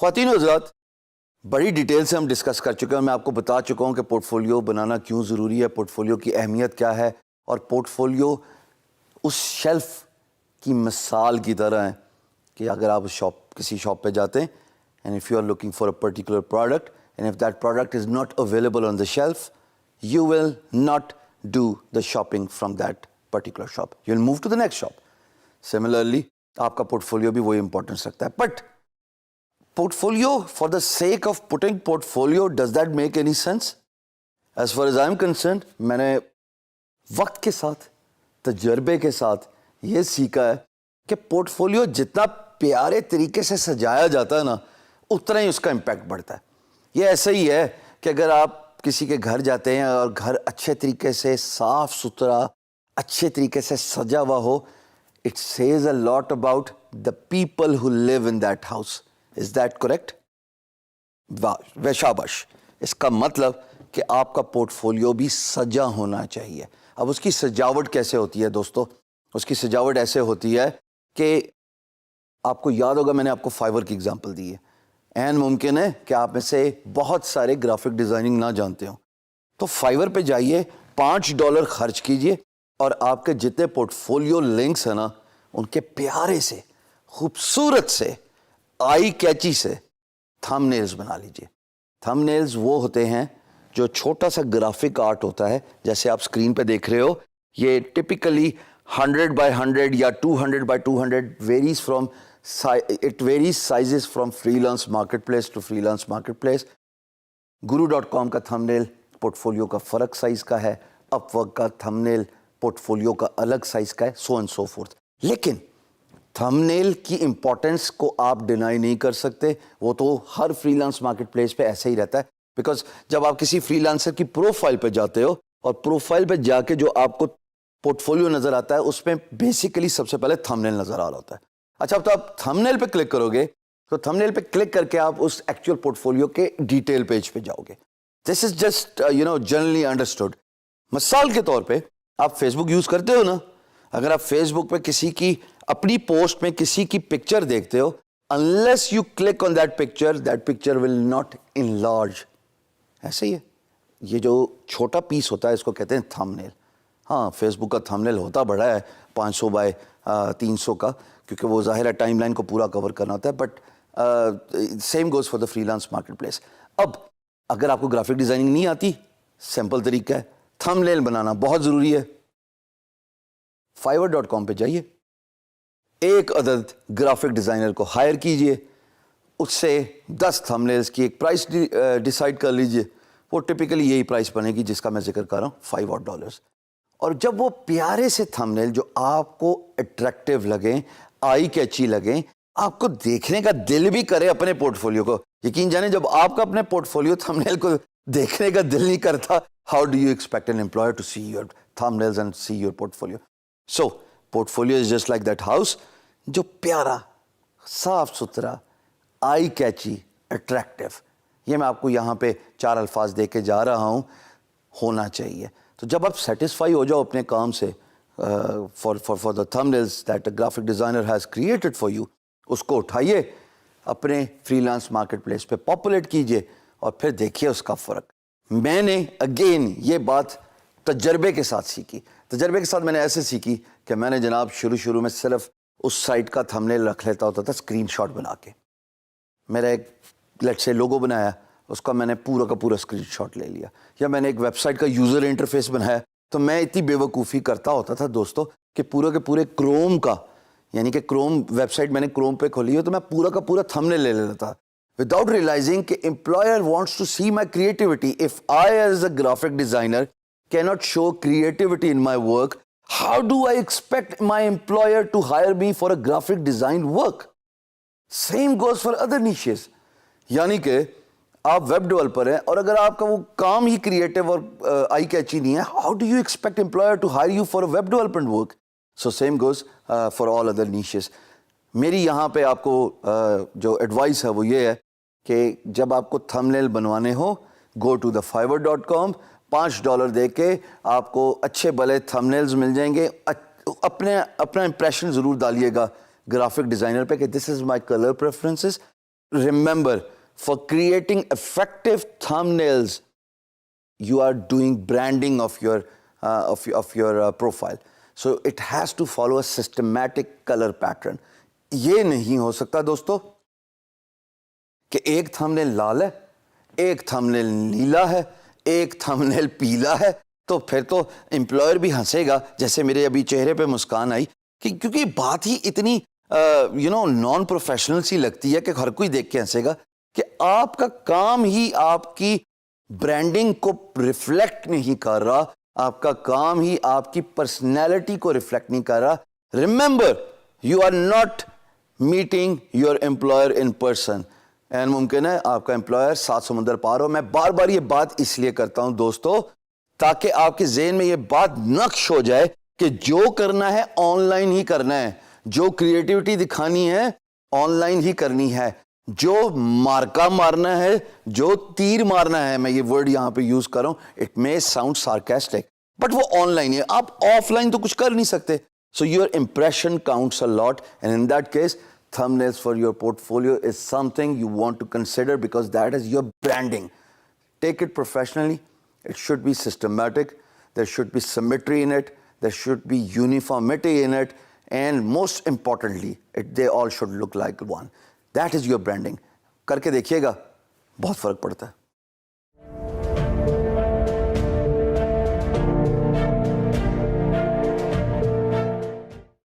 خواتین و حضرات، بڑی ڈیٹیل سے ہم ڈسکس کر چکے ہیں. میں آپ کو بتا چکا ہوں کہ پورٹ فولیو بنانا کیوں ضروری ہے، پورٹ فولیو کی اہمیت کیا ہے، اور پورٹ فولیو اس شیلف کی مثال کی طرح ہے کہ اگر آپ کسی شاپ پہ جاتے ہیں and if you are looking for a particular product and if that product is not available on the shelf, you will not do the shopping from that particular shop, you will move to the next shop. Similarly آپ کا portfolio بھی وہی importance رکھتا ہے. But portfolio, for the sake of putting portfolio, does that make any sense? As far as I'm concerned, میں نے وقت کے ساتھ، تجربے کے ساتھ یہ سیکھا ہے کہ پورٹ فولیو جتنا پیارے طریقے سے سجایا جاتا ہے نا، اتنا ہی اس کا امپیکٹ بڑھتا ہے. یہ ایسا ہی ہے کہ اگر آپ کسی کے گھر جاتے ہیں اور گھر اچھے طریقے سے صاف ستھرا، اچھے طریقے سے سجا ہوا ہو، it says a lot about the people who live in that house. Is that correct? واہ شاباش. اس کا مطلب کہ آپ کا پورٹ فولیو بھی سجا ہونا چاہیے. اب اس کی سجاوٹ کیسے ہوتی ہے دوستو؟ اس کی سجاوٹ ایسے ہوتی ہے کہ آپ کو یاد ہوگا میں نے آپ کو فائیور کی اگزامپل دی ہے. این ممکن ہے کہ آپ میں سے بہت سارے گرافک ڈیزائننگ نہ جانتے ہوں، تو فائیور پہ جائیے، $5 خرچ کیجئے اور آپ کے جتنے پورٹ فولیو لنکس ہیں نا، ان کے پیارے سے، خوبصورت سے، آئی کیچی سے تھم نیلز بنا لیجئے. تھم نیلز وہ ہوتے ہیں جو چھوٹا سا گرافک آرٹ ہوتا ہے، جیسے آپ سکرین پہ دیکھ رہے ہو. یہ ٹپیکلی 100x100 یا 200x200 varies from it varies sizes from freelance marketplace to freelance marketplace. guru.com کا تھم نیل پورٹ فولیو کا فرق سائز کا ہے، اپ ورک کا تھم نیل پورٹ فولیو کا الگ سائز کا ہے، سو اینڈ سو فورتھ. لیکن تھم نیل کی امپورٹنس کو آپ ڈینائی نہیں کر سکتے. وہ تو ہر فری لانس مارکیٹ پلیس پہ ایسے ہی رہتا ہے، بیکاز جب آپ کسی فری لانسر کی پروفائل پہ جاتے ہو اور پروفائل پہ جا کے جو آپ کو پورٹ فولیو نظر آتا ہے، اس میں بیسیکلی سب سے پہلے تھم نیل نظر آ رہا ہوتا ہے. اچھا، اب تو آپ تھم نیل پہ کلک کرو گے تو تھم نیل پہ کلک کر کے آپ اس ایکچوئل پورٹ فولیو کے ڈیٹیل پیج پہ جاؤ گے. دس از جسٹ جنرلی انڈرسٹوڈ. مثال کے طور پہ آپ فیس بک یوز کرتے ہو نا، اگر آپ فیس بک پہ کسی کی اپنی پوسٹ میں کسی کی پکچر دیکھتے ہو، unless you click on that picture will not enlarge. ایسے ہی ہے، یہ جو چھوٹا پیس ہوتا ہے اس کو کہتے ہیں تھم نیل. ہاں، فیس بک کا تھم نیل ہوتا بڑا ہے، 500x300 کا، کیونکہ وہ ظاہر ہے ٹائم لائن کو پورا کور کرنا ہوتا ہے. But same goes for the free lance market place. اب اگر آپ کو گرافک ڈیزائننگ نہیں آتی، سمپل طریقہ ہے، تھم نیل بنانا بہت ضروری ہے. fiverr.com پہ جائیے، ایک عدد گرافک ڈیزائنر کو ہائر کیجئے، اس سے 10 تھم نیلز کی ایک پرائس ڈیسائیڈ کر لیجئے. وہ ٹپیکلی یہی پرائس بنے گی جس کا میں ذکر کر رہا ہوں، $5. اور جب وہ پیارے سے تھم نیل جو آپ کو اٹریکٹیو لگیں، آئی کیچی لگیں، آپ کو دیکھنے کا دل بھی کرے اپنے پورٹ فولیو کو. یقین جانیں، جب آپ کا اپنے پورٹ فولیو تھم نیل کو دیکھنے کا دل نہیں کرتا، how do you expect an employer to see your thumbnails and see your portfolio? So portfolio is just like that house, جو پیارا، صاف ستھرا، آئی کیچی، اٹریکٹیو. یہ میں آپ کو یہاں پہ 4 الفاظ دے کے جا رہا ہوں، ہونا چاہیے. تو جب آپ سیٹسفائی ہو جاؤ اپنے کام سے، for the thumbnails that a graphic designer has created for you, اس کو اٹھائیے، اپنے فری لانس مارکیٹ پلیس پہ پاپولیٹ کیجئے اور پھر دیکھیے اس کا فرق. میں نے اگین یہ بات تجربے کے ساتھ سیکھی. تجربے کے ساتھ میں نے ایسے سیکھی کہ میں نے جناب شروع میں صرف اس سائٹ کا تھم نیل رکھ لیتا ہوتا تھا اسکرین شاٹ بنا کے. میرا ایک لیٹ سے لوگو بنایا، اس کا میں نے پورا کا پورا اسکرین شاٹ لے لیا. یا میں نے ایک ویب سائٹ کا یوزر انٹرفیس بنایا، تو میں اتنی بے وقوفی کرتا ہوتا تھا دوستو کہ پورے کے پورے کروم کا، یعنی کہ کروم ویب سائٹ میں نے کروم پہ کھولی ہے تو میں پورا کا پورا تھم نیل لے لیتا تھا وداؤٹ ریئلائزنگ کہ employer wants to see my creativity. If I as a graphic designer cannot show creativity in my work, how do I expect my employer to hire me for a graphic design work? Same goes for other niches. یعنی کہ آپ web developer ہیں اور اگر آپ کا وہ کام ہی creative اور آئی کیچی نہیں ہے، how do you expect employer to hire you for a web development work? So same goes for all other niches. میری یہاں پہ آپ کو جو ایڈوائس ہے وہ یہ ہے کہ جب آپ کو تھم نیل بنوانے ہو، go to the fiverr.com، $5 دے کے آپ کو اچھے بھلے تھم نیلز مل جائیں گے. اپنا امپریشن ضرور ڈالیے گا گرافک ڈیزائنر پہ کہ this is my colour preferences. remember, for creating effective thumbnails, you are doing branding of your profile. So it has to follow a systematic color pattern. یہ نہیں ہو سکتا دوستو کہ ایک تھمبنیل لال ہے, ایک تھمبنیل نیلا ہے, ایک تھمبنیل پیلا ہے, تو پھر تو امپلائر بھی ہنسے گا. جیسے میرے ابھی چہرے پہ مسکان آئی کیونکہ بات ہی اتنی نان پروفیشنل سی لگتی ہے کہ ہر کوئی دیکھ کے ہنسے گا کہ آپ کا کام ہی آپ کی برانڈنگ کو ریفلیکٹ نہیں کر رہا, آپ کا کام ہی آپ کی پرسنالٹی کو ریفلیکٹ نہیں کر رہا. Remember, you are not meeting your employer in person, and ممکن ہے آپ کا امپلائر 7 سمندر پار ہو. میں بار بار یہ بات اس لیے کرتا ہوں دوستو تاکہ آپ کے ذہن میں یہ بات نقش ہو جائے کہ جو کرنا ہے آن لائن ہی کرنا ہے, جو کریٹیوٹی دکھانی ہے آن لائن ہی کرنی ہے, جو مارکا مارنا ہے, جو تیر مارنا ہے, میں یہ ورڈ یہاں پہ یوز کر رہا ہوں, it may sound sarcastic, but وہ آن لائن ہے, آپ آف لائن تو کچھ کر نہیں سکتے. So your impression counts a lot, and in that case thumbnails for your portfolio is something you want to consider because that is your branding. Take it professionally, it should be systematic, there should be symmetry in it, there should be uniformity in it, and most importantly they all should look like one. That is your branding. کر کے دیکھیے گا, بہت فرق پڑتا ہے.